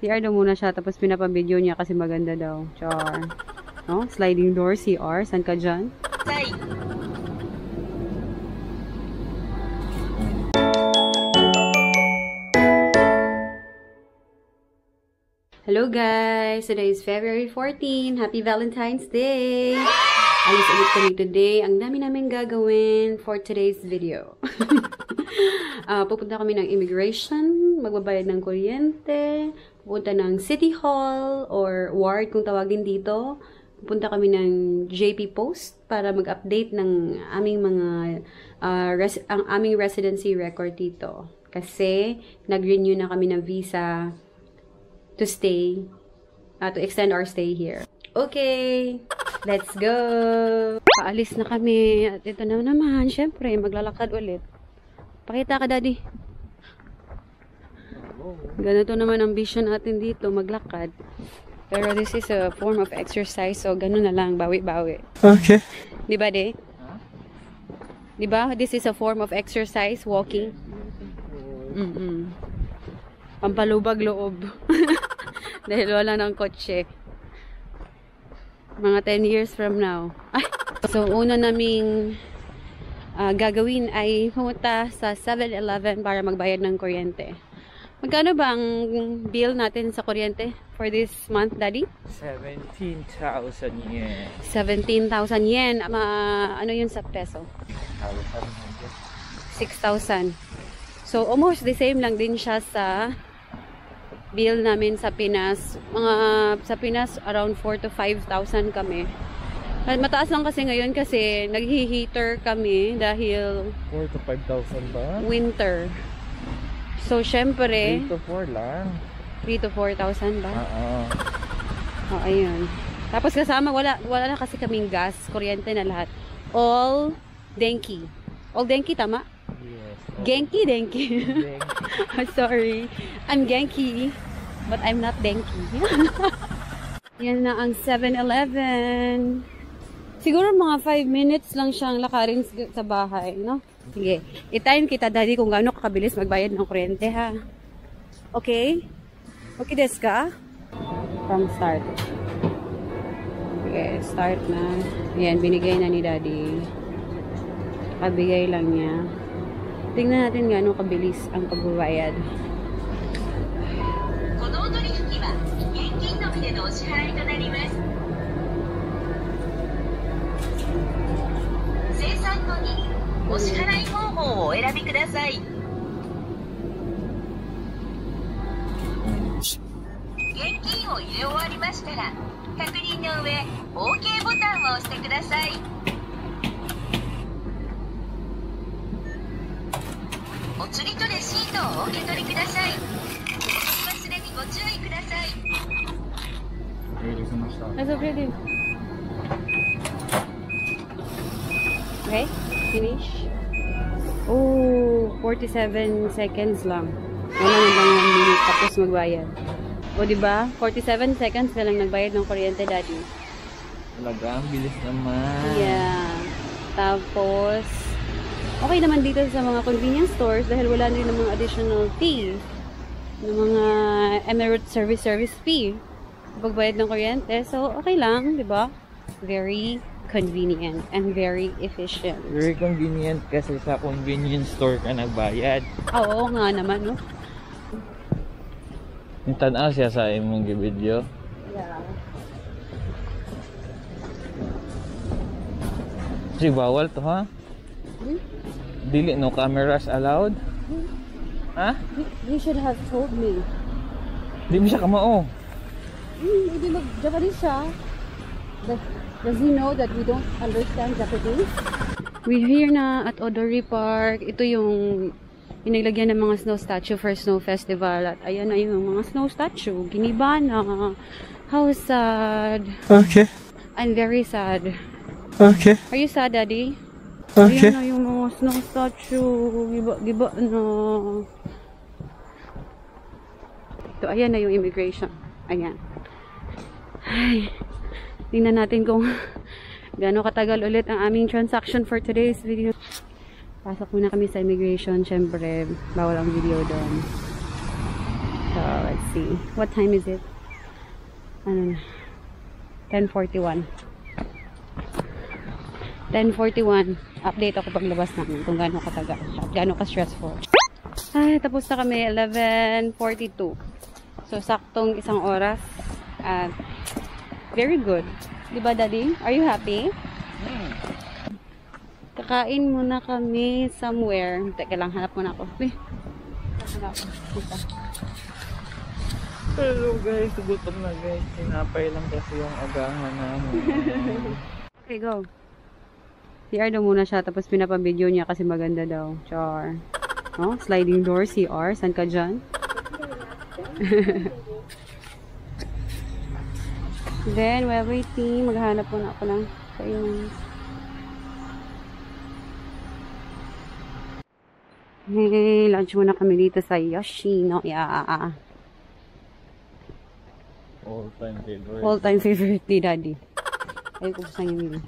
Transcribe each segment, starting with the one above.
CR daw muna siya, tapos pinapabideo niya kasi maganda daw. Char. No? Sliding door, CR. San ka dyan? Hello guys! Today is February 14. Happy Valentine's Day! Alis ulit kami today. Ang dami namin gagawin for today's video. Pupunta kami ng immigration, magbabayad ng kuryente, pupunta ng City Hall or ward kung tawagin dito. Pupunta kami ng JP Post para mag-update ng aming mga ang aming residency record dito. Kasi nag-renew na kami ng visa to stay, to extend our stay here. Okay, let's go! Paalis na kami. At ito na naman, syempre, maglalakad ulit. Pakita ka, Daddy. Ganito naman ang vision natin dito, maglakad. Pero this is a form of exercise, so ganun na lang, bawi-bawi. Okay. Diba, De? Diba? This is a form of exercise, walking. Pampalubag loob. Dahil wala ng kotse. Mga 10 years from now. So, una naming gagawin ay pumunta sa 7-Eleven para magbayad ng kuryente. Magkano ba ang bill natin sa kuryente for this month, Daddy? 17,000 yen. 17,000 yen. Ano yun sa peso? 6,000. So, almost the same lang din siya sa bill namin sa Pinas. Sa Pinas, around 4,000 to 5,000 kami. Mataas lang kasi ngayon kasi naghi-heater kami dahil 4,000 to 5,000 ba? winter. So, syempre 3 to 4 lang. 3,000 to 4,000 ba? Oo. Oh, ayun. Tapos kasama, wala na kasi kaming gas, kuryente na lahat. All denki. All denki, tama? Yes. Genki, denki. Sorry. I'm Genki, but I'm not denki. Yan na ang 7-Eleven. Siguro mga 5 minutes lang siyang lakarin sa bahay, no? Sige. I-time kita, Daddy, kung gaano kakabilis magbayad ng kuryente, ha? Okay? Okay desu ka? From start. Okay, start na. Ayan, binigay na ni Daddy. Kabigay lang niya. Tingnan natin gaano kabilis ang pagbabayad. That's okay, dude. Okay, finish. Oh, 47 seconds lang. Wala na lang ng minute tapos magbayad. O, diba? 47 seconds na lang nagbayad ng kuryente, Daddy. Talaga, ang bilis naman. Yeah. Tapos, okay naman dito sa mga convenience stores dahil wala rin ng mga additional fee. Ng mga Emirates service fee. Pagbayad ng kuryente. So, okay lang, diba? Very convenient and very efficient. Very convenient kasi sa convenience store ka nagbayad. Oo nga naman, no? Yung tanaw siya sa imong video. Yeah. Kasi bawal to, ha? Dili no cameras allowed? Ha? You should have told me. Di mo siya kamao. Hindi mag-Japanese siya. Does he know that we don't understand Japanese? We're here na at Odori Park. Ito yung inilagyan ng mga snow statue for Snow Festival. At ayan na yung mga snow statue. Giniba na. How sad. Okay. I'm very sad. Okay. Are you sad, Daddy? Okay. Ayan na yung mga snow statue. Giba na. Ito, ayan na yung immigration. Ayan. Ay. Tingnan natin kung gaano katagal ulit ang aming transaction for today's video. Pasok muna kami sa immigration. Siyempre, bawal ang video doon. So, let's see. see. What time is it? Ano na? 10:41. 10:41. Update ako paglabas namin kung gaano katagal at gaano ka-stressful. Ay, tapos na kami. 11:42. So, saktong isang oras. At very good. Diba, Daddy? Are you happy? Kakain muna kami somewhere. Teka lang, hanap muna ako. Hello guys, gutom na guys. Tinapay lang kasi yung agahan namin. Okay, go. CR daw muna siya, tapos pinapabideo niya kasi maganda daw. Char. Oh, sliding door, CR. San ka dyan? Then, while waiting, maghanap muna ako ng kainan. Hey, lunch muna kami dito sa Yoshinoya. All-time favorite. All-time favorite ni Daddy. Ay, kung saan yung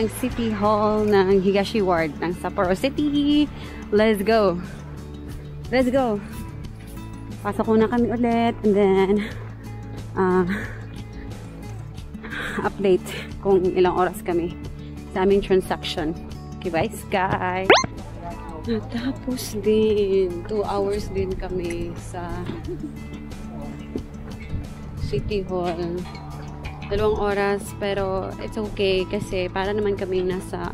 ang City Hall ng Higashi Ward ng Sapporo City. Let's go! Let's go! Pasok muna kami ulit and then update kung ilang oras kami sa aming transaction. Okay, bye Sky! Tapos din 2 hours din kami sa City Hall. 2 oras, pero it's okay kasi para naman kami nasa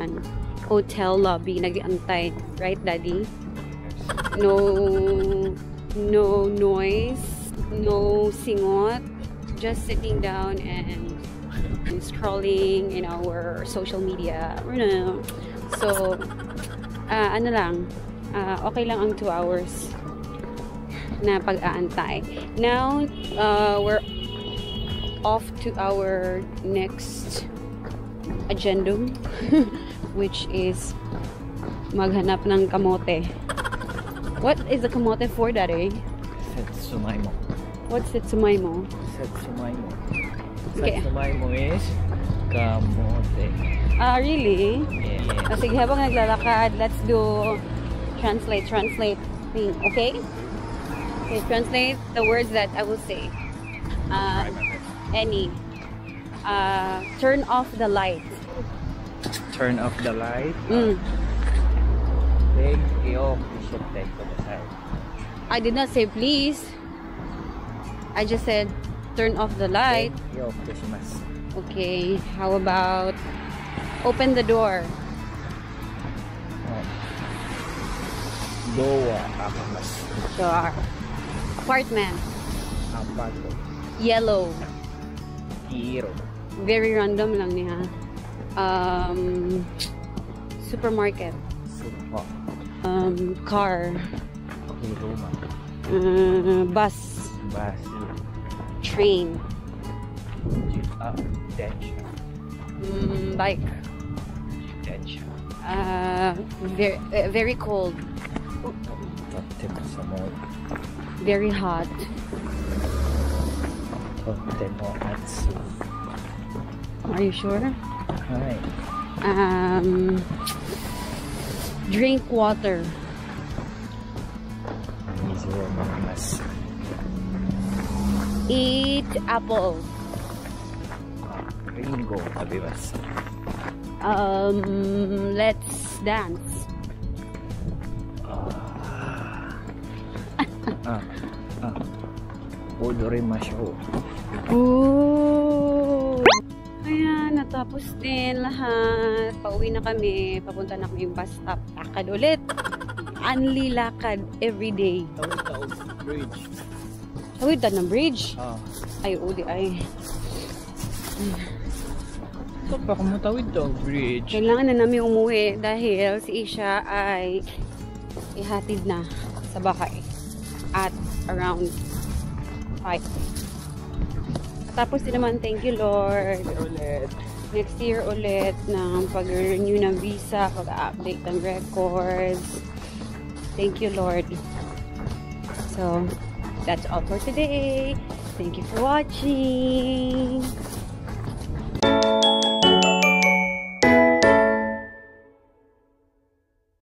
hotel lobby nag-antay, right Daddy? No noise, no singot, just sitting down and scrolling in our social media. So ano lang, okay lang ang 2 hours na pag-aantay. Now we're off to our next agendum which is maghanap ng kamote. What is the kamote for, Daddy? Setsumaimo. What's Setsumaimo? Setsumaimo. Okay. Setsumaimo is kamote. Really? Yeah. Sige, habang naglalakad, let's do translate thing, okay? Okay, translate the words that I will say. Any. Turn off the light. Turn off the light. Take off the ship to the side. I did not say please. I just said turn off the light. Take off the shimasu. Okay, how about open the door? Door akamasu. Door. Apartment. Apato. Yellow. Hiro. Very random lang niya. Supermarket. Supa. Car. Kuruma. Bus. Bus. Train. Densha. Bike. Densha. Very cold. Very hot. Are you sure? Hi. Drink water. Eat apple. Ringo tabimasu. Let's dance. Odorimasho. Ooh! Ayan, natapos din lahat. Pauwi na kami. Papunta na kami yung bus stop. Lakad ulit. Only lakad everyday. Tawid bridge. Tawid na ng bridge? Ay, udi ay. So, baka matawid daw bridge. Kailangan na namin umuwi dahil si Isha ay ihatid na sa bahay at around 5. Tapos din naman, thank you Lord. Next year ulit ng pag-renew ng visa, pag-update ng records. Thank you Lord. So, that's all for today. Thank you for watching.